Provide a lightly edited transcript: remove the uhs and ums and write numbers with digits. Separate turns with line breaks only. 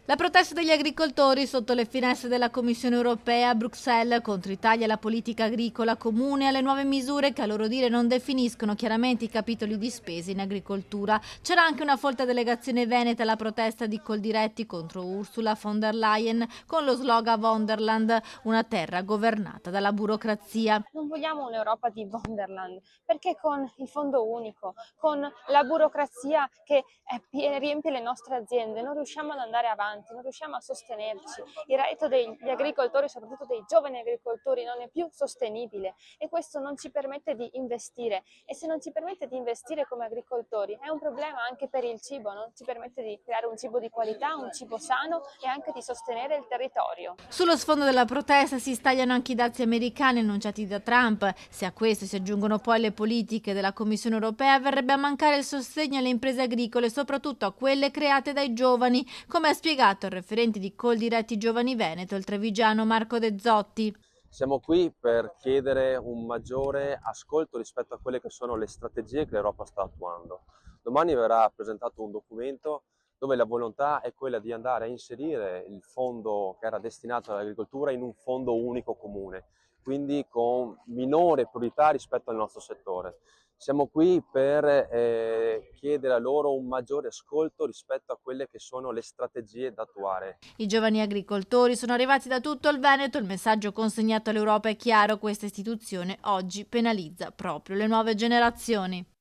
La protesta degli agricoltori sotto le finestre della Commissione europea a Bruxelles contro i tagli alla politica agricola comune e alle nuove misure che a loro dire non definiscono chiaramente i capitoli di spesa in agricoltura. C'era anche una folta delegazione veneta alla protesta di Coldiretti contro Ursula von der Leyen con lo slogan Wonderland, una terra governata dalla burocrazia.
Non vogliamo un'Europa di Wonderland, perché con il fondo unico, con la burocrazia che riempie le nostre aziende, non riusciamo ad andare avanti, non riusciamo a sostenerci. Il reddito degli agricoltori, soprattutto dei giovani agricoltori, non è più sostenibile e questo non ci permette di investire. E se non ci permette di investire come agricoltori è un problema anche per il cibo, non ci permette di creare un cibo di qualità, un cibo sano e anche di sostenere il territorio.
Sullo sfondo della protesta si stagliano anche i dazi americani annunciati da Trump. Se a questo si aggiungono poi le politiche della Commissione europea, verrebbe a mancare il sostegno alle imprese agricole, soprattutto a quelle create dai giovani, come ha spiegato il referente di Coldiretti Giovani Veneto, il trevigiano Marco De Zotti.
Siamo qui per chiedere un maggiore ascolto rispetto a quelle che sono le strategie che l'Europa sta attuando. Domani verrà presentato un documento dove la volontà è quella di andare a inserire il fondo che era destinato all'agricoltura in un fondo unico comune, quindi con minore priorità rispetto al nostro settore. Siamo qui per chiedere a loro un maggiore ascolto rispetto a quelle che sono le strategie da attuare.
I giovani agricoltori sono arrivati da tutto il Veneto, il messaggio consegnato all'Europa è chiaro: questa istituzione oggi penalizza proprio le nuove generazioni.